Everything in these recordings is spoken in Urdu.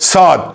7।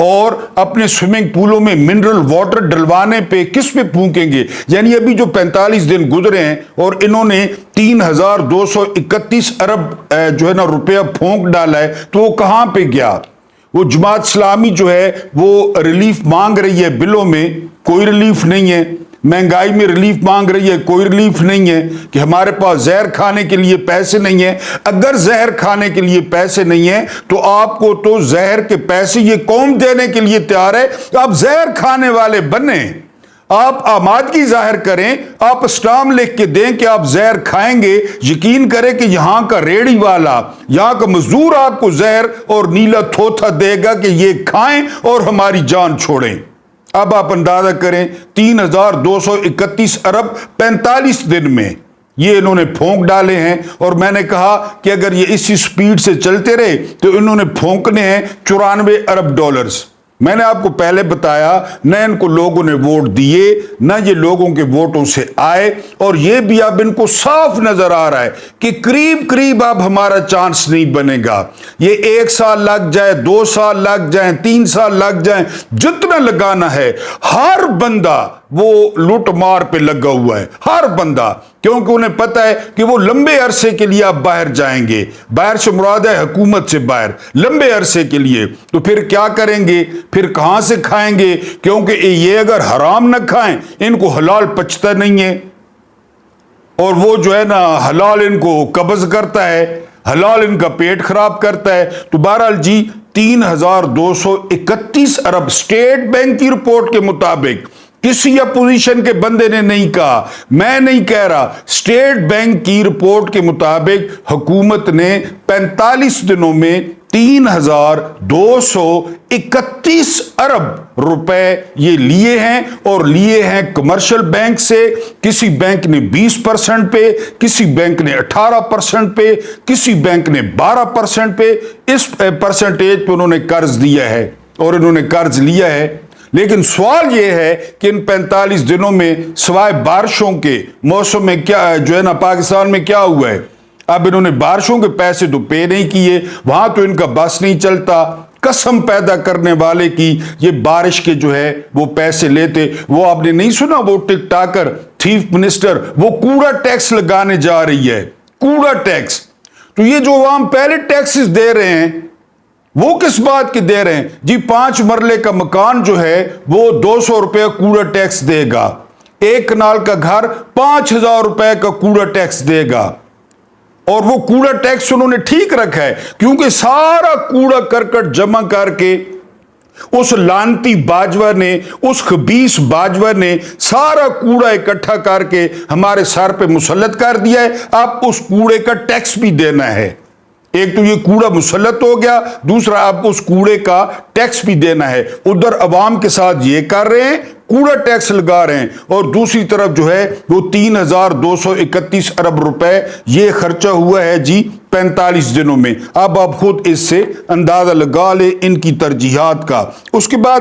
اور اپنے سوئمنگ پولوں میں منرل واٹر ڈلوانے پہ کس پہ پھونکیں گے؟ یعنی ابھی جو 45 دن گزرے ہیں اور انہوں نے 3231 ارب جو ہے نا روپیہ پھونک ڈالا ہے، تو وہ کہاں پہ گیا؟ وہ جماعت اسلامی جو ہے وہ ریلیف مانگ رہی ہے، بلوں میں کوئی ریلیف نہیں ہے، مہنگائی میں ریلیف مانگ رہی ہے، کوئی ریلیف نہیں ہے، کہ ہمارے پاس زہر کھانے کے لیے پیسے نہیں ہیں۔ اگر زہر کھانے کے لیے پیسے نہیں ہیں تو آپ کو تو زہر کے پیسے یہ قوم دینے کے لیے تیار ہے، آپ زہر کھانے والے بنیں، آپ آمادگی ظاہر کریں، آپ اسٹام لکھ کے دیں کہ آپ زہر کھائیں گے، یقین کریں کہ یہاں کا ریڑی والا، یہاں کا مزدور آپ کو زہر اور نیلا تھوتھا دے گا کہ یہ کھائیں اور ہماری جان چھوڑیں۔ اب آپ اندازہ کریں 3231 ارب 45 دن میں یہ انہوں نے پھونک ڈالے ہیں، اور میں نے کہا کہ اگر یہ اسی سپیڈ سے چلتے رہے تو انہوں نے پھونکنے ہیں 94 ارب ڈالرز۔ میں نے آپ کو پہلے بتایا، نہ ان کو لوگوں نے ووٹ دیے، نہ یہ لوگوں کے ووٹوں سے آئے، اور یہ بھی اب ان کو صاف نظر آ رہا ہے کہ قریب قریب اب ہمارا چانس نہیں بنے گا۔ یہ 1 سال لگ جائے، 2 سال لگ جائیں، 3 سال لگ جائیں، جتنا لگانا ہے، ہر بندہ وہ لوٹ مار پہ لگا ہوا ہے، ہر بندہ، کیونکہ انہیں پتا ہے کہ وہ لمبے عرصے کے لیے اب باہر جائیں گے۔ باہر سے مراد ہے حکومت سے باہر، لمبے عرصے کے لیے۔ تو پھر کیا کریں گے؟ پھر کہاں سے کھائیں گے؟ کیونکہ یہ اگر حرام نہ کھائیں، ان کو حلال پچتا نہیں ہے، اور وہ جو ہے نا حلال ان کو قبض کرتا ہے، حلال ان کا پیٹ خراب کرتا ہے۔ تو بہرحال جی 3231 ارب اسٹیٹ بینک کی رپورٹ کے مطابق، کسی اپوزیشن کے بندے نے نہیں کہا، میں نہیں کہہ رہا، اسٹیٹ بینک کی رپورٹ کے مطابق حکومت نے 45 دنوں میں 3231 ارب روپے یہ لیے ہیں، اور لیے ہیں کمرشل بینک سے۔ کسی بینک نے 20% پہ، کسی بینک نے 18% پہ، کسی بینک نے 12% پہ، اس پرسنٹیج پہ انہوں نے قرض دیا ہے اور انہوں نے قرض لیا ہے۔ لیکن سوال یہ ہے کہ ان 45 دنوں میں سوائے بارشوں کے موسم میں کیا جو ہے نا پاکستان میں کیا ہوا ہے؟ اب انہوں نے بارشوں کے پیسے تو پے نہیں کیے، وہاں تو ان کا بس نہیں چلتا۔ قسم پیدا کرنے والے کی، یہ بارش کے جو ہے وہ پیسے لیتے۔ وہ آپ نے نہیں سنا، وہ ٹک ٹاکر چیف منسٹر وہ کوڑا ٹیکس لگانے جا رہی ہے، کوڑا ٹیکس۔ تو یہ جو عوام پہلے ٹیکسز دے رہے ہیں وہ کس بات کے دے رہے ہیں؟ جی 5 مرلے کا مکان جو ہے وہ 200 روپے کوڑا ٹیکس دے گا، 1 کنال کا گھر 5000 روپے کا کوڑا ٹیکس دے گا۔ اور وہ کوڑا ٹیکس انہوں نے ٹھیک رکھا ہے، کیونکہ سارا کوڑا کرکٹ جمع کر کے اس لانتی باجوہ نے، اس خبیث باجوہ نے سارا کوڑا اکٹھا کر کے ہمارے سر پہ مسلط کر دیا ہے۔ اب اس کوڑے کا ٹیکس بھی دینا ہے۔ ایک تو یہ کوڑا مسلط ہو گیا، دوسرا اب اس کوڑے کا ٹیکس بھی دینا ہے۔ ادھر عوام کے ساتھ یہ کر رہے ہیں، کوڑا ٹیکس لگا رہے ہیں، اور دوسری طرف جو ہے وہ 3231 ارب روپے یہ خرچہ ہوا ہے جی 45 دنوں میں۔ اب آپ خود اس سے اندازہ لگا لیں ان کی ترجیحات کا۔ اس کے بعد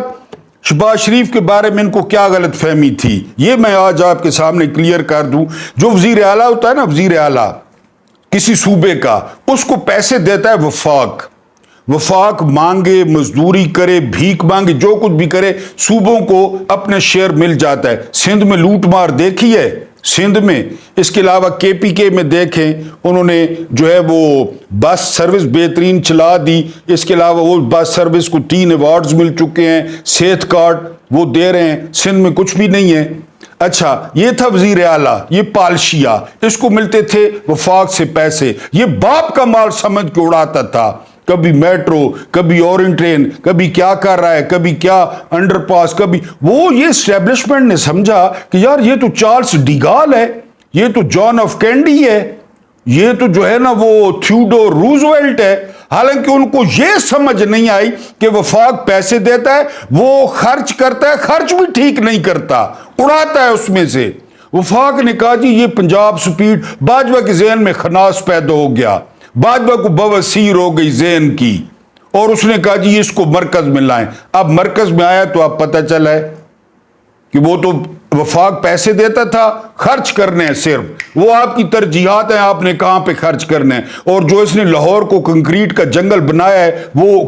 شہباز شریف کے بارے میں ان کو کیا غلط فہمی تھی، یہ میں آج آپ کے سامنے کلیئر کر دوں۔ جو وزیر اعلیٰ ہوتا ہے نا، وزیر اعلیٰ کسی صوبے کا، اس کو پیسے دیتا ہے وفاق۔ وفاق مانگے، مزدوری کرے، بھیک مانگے، جو کچھ بھی کرے، صوبوں کو اپنا شیئر مل جاتا ہے۔ سندھ میں لوٹ مار دیکھی ہے، سندھ میں، اس کے علاوہ کے پی کے میں دیکھیں، انہوں نے جو ہے وہ بس سروس بہترین چلا دی۔ اس کے علاوہ وہ بس سروس کو 3 ایوارڈز مل چکے ہیں، صحت کارڈ وہ دے رہے ہیں۔ سندھ میں کچھ بھی نہیں ہے۔ اچھا، یہ تھا وزیر اعلیٰ، یہ پالشیا، اس کو ملتے تھے وفاق سے پیسے، یہ باپ کا مال سمجھ کے اڑاتا تھا۔ کبھی میٹرو، کبھی اورنج ٹرین، کبھی کیا کر رہا ہے، کبھی کیا انڈر پاس، کبھی وہ۔ یہ اسٹیبلشمنٹ نے سمجھا کہ یار یہ تو چارلس ڈیگال ہے، یہ تو جان آف کینڈی ہے، یہ تو جو ہے نا وہ تھیوڈور روزویلٹ ہے۔ حالانکہ ان کو یہ سمجھ نہیں آئی کہ وفاق پیسے دیتا ہے، وہ خرچ کرتا ہے، خرچ بھی ٹھیک نہیں کرتا، اڑاتا ہے اس میں سے۔ وفاق نے کہا جی یہ پنجاب سپیڈ، باجوہ کے ذہن میں خناس پیدا ہو گیا، باجوہ کو بواسیر ہو گئی ذہن کی، اور اس نے کہا جی اس کو مرکز میں لائیں۔ اب مرکز میں آیا تو اب پتہ چلا ہے کہ وہ تو وفاق پیسے دیتا تھا، خرچ کرنے ہیں صرف، وہ آپ کی ترجیحات ہیں، آپ نے کہاں پہ خرچ کرنے ہیں۔ اور جو اس نے لاہور کو کنکریٹ کا جنگل بنایا ہے، وہ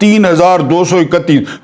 3231,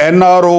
NRO,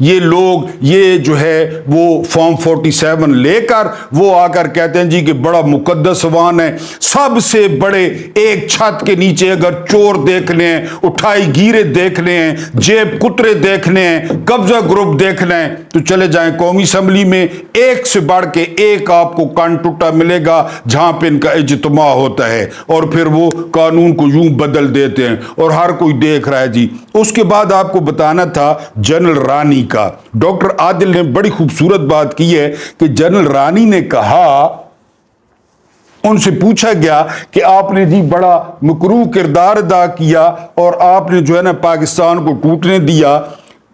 یہ لوگ یہ جو ہے وہ فارم 47 لے کر وہ آ کر کہتے ہیں جی کہ بڑا مقدس وان ہے، سب سے بڑے ایک چھت کے نیچے اگر چور دیکھنے ہیں، اٹھائی گیرے دیکھنے ہیں، جیب کترے دیکھنے ہیں، قبضہ گروپ دیکھنا ہے تو چلے جائیں قومی اسمبلی میں، ایک سے بڑھ کے ایک آپ کو کان ٹوٹا ملے گا جہاں پہ ان کا اجتماع ہوتا ہے، اور پھر وہ قانون کو یوں بدل دیتے ہیں اور ہر کوئی دیکھ رہا ہے جی۔ اس کے بعد آپ کو بتانا تھا جنرل رانی کا۔ ڈاکٹر عادل نے بڑی خوبصورت بات کی ہے کہ جنرل رانی نے کہا، ان سے پوچھا گیا کہ آپ نے جی بڑا مکروہ کردار ادا کیا اور آپ نے جو ہے نا پاکستان کو ٹوٹنے دیا۔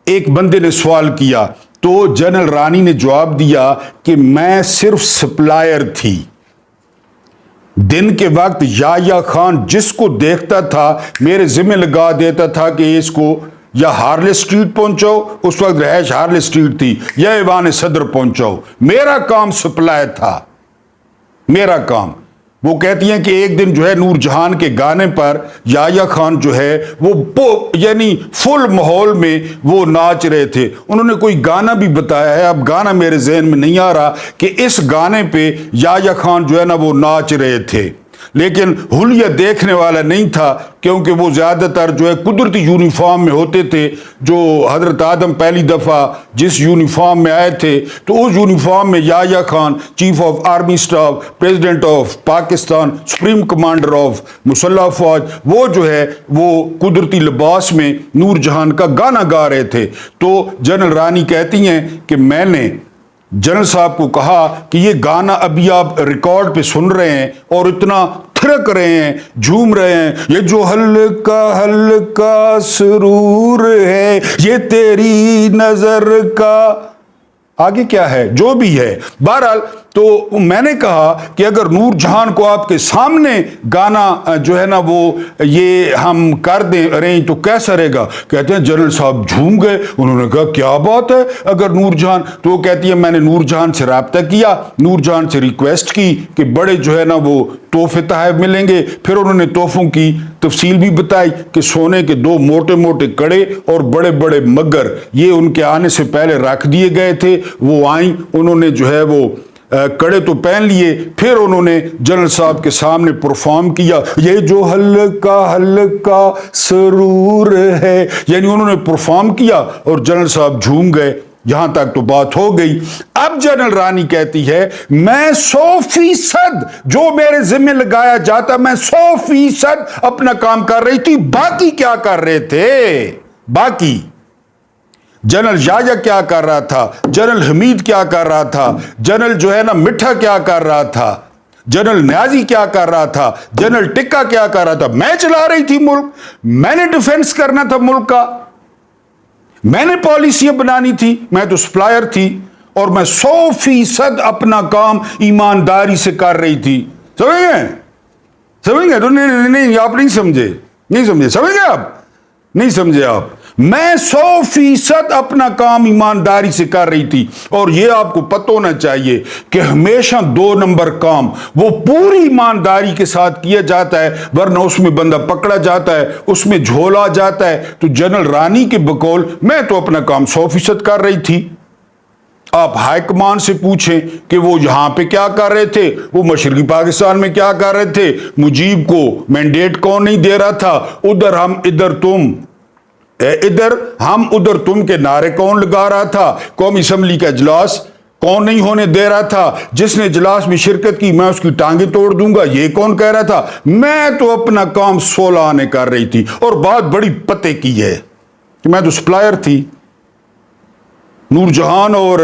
ایک بندے نے سوال کیا تو جنرل رانی نے جواب دیا کہ میں صرف سپلائر تھی۔ دن کے وقت یحییٰ خان جس کو دیکھتا تھا میرے ذمہ لگا دیتا تھا کہ اس کو یا ہارلے اسٹریٹ پہنچاؤ، اس وقت رہائش ہارلے اسٹریٹ تھی، یا ایوان صدر پہنچاؤ، میرا کام سپلائی تھا، میرا کام۔ وہ کہتی ہیں کہ ایک دن جو ہے نور جہان کے گانے پر یحییٰ خان جو ہے وہ یعنی فل ماحول میں وہ ناچ رہے تھے۔ انہوں نے کوئی گانا بھی بتایا ہے، اب گانا میرے ذہن میں نہیں آ رہا، کہ اس گانے پہ یحییٰ خان جو ہے نا وہ ناچ رہے تھے، لیکن حلیہ دیکھنے والا نہیں تھا کیونکہ وہ زیادہ تر جو ہے قدرتی یونیفارم میں ہوتے تھے۔ جو حضرت آدم پہلی دفعہ جس یونیفارم میں آئے تھے تو اس یونیفارم میں Yahya Khan chief of army staff, president of Pakistan, supreme commander of مسلح افواج، وہ جو ہے وہ قدرتی لباس میں نور جہان کا گانا گا رہے تھے۔ تو جنرل رانی کہتی ہیں کہ میں نے جنرل صاحب کو کہا کہ یہ گانا ابھی آپ ریکارڈ پہ سن رہے ہیں اور اتنا تھرک رہے ہیں، جھوم رہے ہیں، یہ جو ہلکا ہلکا سرور ہے یہ تیری نظر کا، آگے کیا ہے جو بھی ہے۔ بہرحال تو میں نے کہا کہ اگر نور جہان کو آپ کے سامنے گانا جو ہے نا وہ یہ ہم کر دیں ارینج تو کیسا رہے گا؟ کہتے ہیں جنرل صاحب جھوم گئے، انہوں نے کہا کیا بات ہے اگر نور جہان، تو وہ کہتی ہے میں نے نور جہان سے رابطہ کیا، نور جہان سے ریکویسٹ کی کہ بڑے جو ہے نا وہ تحفے تحائف ملیں گے، پھر انہوں نے تحفوں کی تفصیل بھی بتائی کہ سونے کے 2 موٹے موٹے کڑے اور بڑے بڑے مگر یہ ان کے آنے سے پہلے رکھ دیے گئے تھے۔ وہ آئیں، انہوں نے جو ہے وہ کڑے تو پہن لیے، پھر انہوں نے جنرل صاحب کے سامنے پرفارم کیا، یہ جو ہلکا ہلکا سرور ہے، یعنی انہوں نے پرفارم کیا اور جنرل صاحب جھوم گئے۔ یہاں تک تو بات ہو گئی۔ اب جنرل رانی کہتی ہے میں 100% جو میرے ذمہ لگایا جاتا میں 100% اپنا کام کر رہی تھی، باقی کیا کر رہے تھے؟ باقی جنرل یحییٰ کیا کر رہا تھا، جنرل حمید کیا کر رہا تھا، جنرل جو ہے نا مٹھا کیا کر رہا تھا، جنرل نیازی کیا کر رہا تھا، جنرل ٹکا کیا کر رہا تھا؟ میں چلا رہی تھی ملک، میں نے ڈیفنس کرنا تھا ملک کا، میں نے پالیسیاں بنانی تھی، میں تو سپلائر تھی اور میں 100% اپنا کام ایمانداری سے کر رہی تھی۔ سمجھ گئے تو نہیں آپ نہیں سمجھے، سمجھ گئے آپ نہیں سمجھے آپ، میں 100% اپنا کام ایمانداری سے کر رہی تھی۔ اور یہ آپ کو پتہ ہونا چاہیے کہ ہمیشہ 2 نمبر کام وہ پوری ایمانداری کے ساتھ کیا جاتا ہے، ورنہ اس میں بندہ پکڑا جاتا ہے، اس میں جھولا جاتا ہے۔ تو جنرل رانی کے بقول میں تو اپنا کام 100% کر رہی تھی۔ آپ ہائی کمان سے پوچھیں کہ وہ یہاں پہ کیا کر رہے تھے، وہ مشرقی پاکستان میں کیا کر رہے تھے، مجیب کو مینڈیٹ کون نہیں دے رہا تھا، ادھر ہم ادھر تم، ادھر ہم ادھر تم کے نعرے کون لگا رہا تھا، قومی اسمبلی کا اجلاس کون نہیں ہونے دے رہا تھا، جس نے اجلاس میں شرکت کی میں اس کی ٹانگیں توڑ دوں گا یہ کون کہہ رہا تھا؟ میں تو اپنا کام 16 آنے کر رہی تھی۔ اور بات بڑی پتے کی ہے کہ میں تو سپلائر تھی۔ نور جہان اور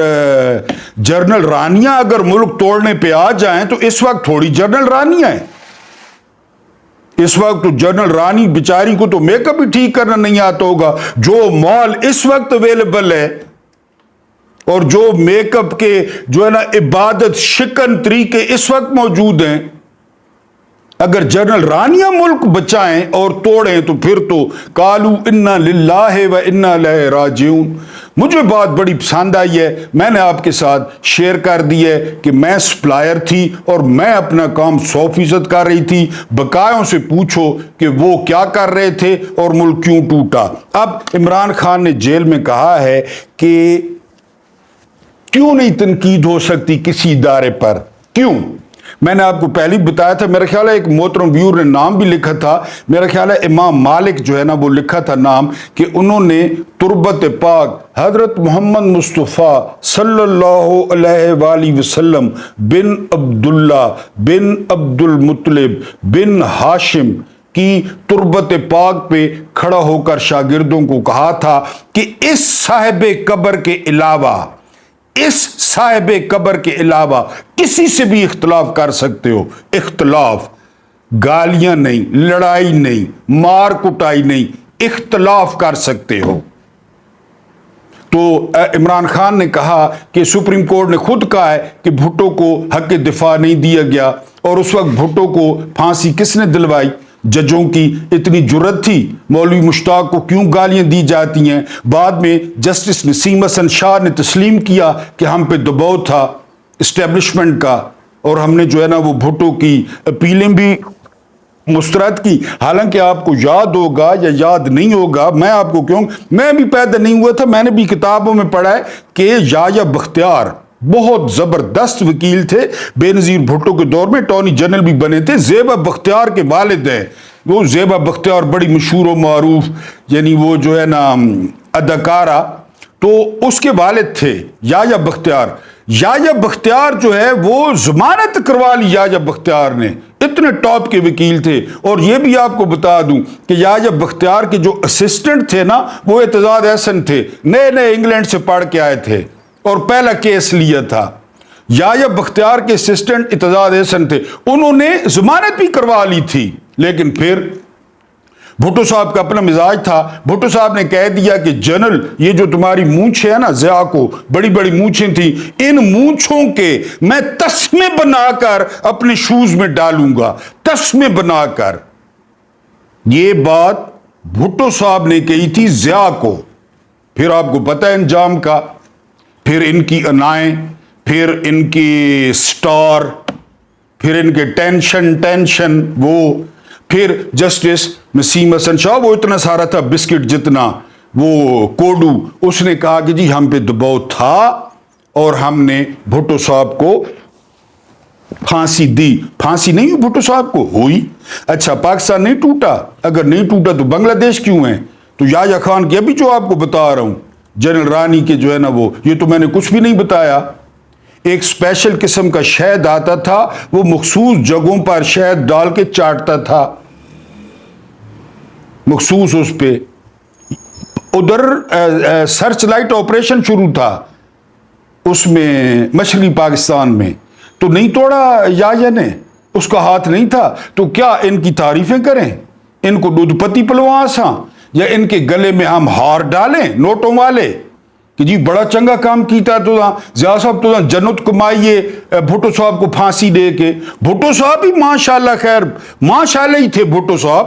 جنرل رانیاں اگر ملک توڑنے پہ آ جائیں تو اس وقت تھوڑی جنرل رانیاں ہیں، اس وقت تو جنرل رانی بیچاری کو تو میک اپ بھی ٹھیک کرنا نہیں آتا ہوگا۔ جو مال اس وقت اویلیبل ہے اور جو میک اپ کے جو ہے نا عبادت شکن طریقے اس وقت موجود ہیں، اگر جنرل رانیہ ملک بچائیں اور توڑیں تو پھر تو قالوا انا للہ و انا الیہ راجعون۔ مجھے بات بڑی پسند آئی ہے، میں نے آپ کے ساتھ شیئر کر دی ہے کہ میں سپلائر تھی اور میں اپنا کام 100% کر رہی تھی۔ بقایوں سے پوچھو کہ وہ کیا کر رہے تھے اور ملک کیوں ٹوٹا۔ اب عمران خان نے جیل میں کہا ہے کہ کیوں نہیں تنقید ہو سکتی کسی ادارے پر، کیوں؟ میں نے آپ کو پہلے بتایا تھا، میرا خیال ہے ایک محترم ویور نے نام بھی لکھا تھا، میرا خیال ہے امام مالک جو ہے نا وہ لکھا تھا نام، کہ انہوں نے تربت پاک حضرت محمد مصطفیٰ صلی اللہ علیہ وآلہ وسلم بن عبداللہ بن عبد المطلب بن ہاشم کی تربت پاک پہ کھڑا ہو کر شاگردوں کو کہا تھا کہ اس صاحب قبر کے علاوہ، اس صاحب قبر کے علاوہ کسی سے بھی اختلاف کر سکتے ہو، اختلاف، گالیاں نہیں، لڑائی نہیں، مار کٹائی نہیں، اختلاف کر سکتے ہو۔ تو عمران خان نے کہا کہ سپریم کورٹ نے خود کہا ہے کہ بھٹو کو حق دفاع نہیں دیا گیا، اور اس وقت بھٹو کو پھانسی کس نے دلوائی؟ ججوں کی اتنی جرت تھی؟ مولوی مشتاق کو کیوں گالیاں دی جاتی ہیں؟ بعد میں جسٹس نسیم حسن شاہ نے تسلیم کیا کہ ہم پہ دباؤ تھا اسٹیبلشمنٹ کا، اور ہم نے جو ہے نا وہ بھٹو کی اپیلیں بھی مسترد کی۔ حالانکہ آپ کو یاد ہوگا یا یاد نہیں ہوگا، میں آپ کو کیوں، میں بھی پیدا نہیں ہوا تھا، میں نے بھی کتابوں میں پڑھا ہے کہ یحییٰ بختیار بہت زبردست وکیل تھے، بے نظیر بھٹو کے دور میں اٹارنی جنرل بھی بنے تھے، زیبا بختیار کے والد ہیں وہ، زیبا بختیار بڑی مشہور و معروف، یعنی وہ جو ہے نا اداکارہ، تو اس کے والد تھے یحییٰ بختیار۔ یحییٰ بختیار جو ہے وہ ضمانت کروا لی یحییٰ بختیار نے، اتنے ٹاپ کے وکیل تھے۔ اور یہ بھی آپ کو بتا دوں کہ یحییٰ بختیار کے جو اسسٹنٹ تھے نا وہ اعتزاز احسن تھے، نئے نئے انگلینڈ سے پڑھ کے آئے تھے اور پہلا کیس لیا تھا۔ یحییٰ بختیار کے اسسٹنٹ اعتزاز احسن تھے، انہوں نے ضمانت بھی کروا لی تھی، لیکن پھر بھٹو صاحب کا اپنا مزاج تھا، بھٹو صاحب نے کہہ دیا کہ جنرل یہ جو تمہاری مونچھیں ہے نا، ضیاء کو بڑی بڑی مونچھیں تھیں، ان مونچھوں کے میں تسمے بنا کر اپنے شوز میں ڈالوں گا، تسمے بنا کر۔ یہ بات بھٹو صاحب نے کہی تھی ضیاء کو۔ پھر آپ کو پتہ ہے انجام کا، پھر ان کی انائیں، پھر ان کی سٹار، پھر ان کے ٹینشن وہ، پھر جسٹس نسیم حسن شاہ، وہ اتنا سارا تھا بسکٹ جتنا، وہ کوڈو، اس نے کہا کہ جی ہم پہ دباؤ تھا اور ہم نے بھٹو صاحب کو پھانسی دی۔ پھانسی نہیں ہوئی بھٹو صاحب کو؟ ہوئی۔ اچھا پاکستان نہیں ٹوٹا؟ اگر نہیں ٹوٹا تو بنگلہ دیش کیوں ہے؟ تو یحییٰ خان کے ابھی جو آپ کو بتا رہا ہوں، جنرل رانی کے جو ہے نا وہ، یہ تو میں نے کچھ بھی نہیں بتایا۔ ایک اسپیشل قسم کا شہد آتا تھا، وہ مخصوص جگہوں پر شہد ڈال کے چاٹتا تھا، مخصوص اس پہ۔ ادھر سرچ لائٹ آپریشن شروع تھا اس میں مشرقی پاکستان میں، تو نہیں توڑا یحییٰ نے، اس کا ہاتھ نہیں تھا، تو کیا ان کی تعریفیں کریں؟ ان کو دودھ پتی پلواں آساں، یا ان کے گلے میں ہم ہار ڈالیں نوٹوں والے کہ جی بڑا چنگا کام کیتا تو ضیاء صاحب تو جنت کمائیے بھٹو صاحب کو پھانسی دے کے۔ بھٹو صاحب ہی ماشاءاللہ خیر ماشاءاللہ ہی تھے بھٹو صاحب،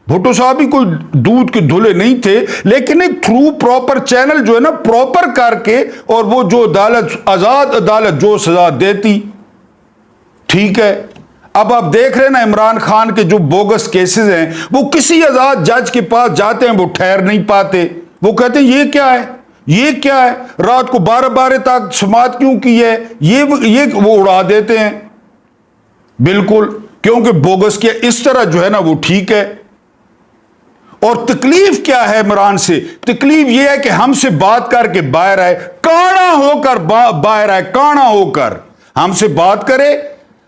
بھٹو صاحب ہی کوئی دودھ کے دھلے نہیں تھے، لیکن ایک تھرو پراپر چینل جو ہے نا پراپر کر کے، اور وہ جو عدالت، آزاد عدالت جو سزا دیتی، ٹھیک ہے۔ اب آپ دیکھ رہے ہیں نا عمران خان کے جو بوگس کیسز ہیں، وہ کسی آزاد جج کے پاس جاتے ہیں وہ ٹھہر نہیں پاتے، وہ کہتے ہیں یہ کیا ہے، یہ کیا ہے، رات کو 12 تک سماعت کیوں کی ہے، یہ وہ اڑا دیتے ہیں بالکل، کیونکہ بوگس کیا اس طرح جو ہے نا وہ ٹھیک ہے۔ اور تکلیف کیا ہے عمران سے؟ تکلیف یہ ہے کہ ہم سے بات کر کے باہر آئے، کانا ہو کر باہر آئے، کانا ہو کر ہم سے بات کرے،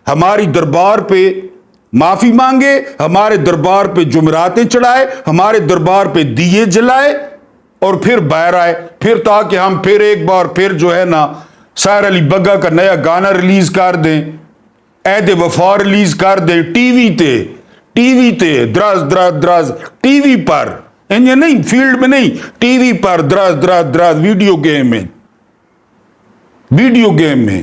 ہماری دربار پہ معافی مانگے، ہمارے دربار پہ جمعراتیں چڑھائے، ہمارے دربار پہ دیے جلائے، اور پھر باہر آئے، پھر تاکہ ہم پھر ایک بار پھر جو ہے نا ساحر علی بگا کا نیا گانا ریلیز کر دیں، عہد وفا ریلیز کر دیں، ٹی وی تے دراز دراز دراز، ٹی وی پر، انجے نہیں فیلڈ میں نہیں، ٹی وی پر دراز دراز دراز، ویڈیو گیم میں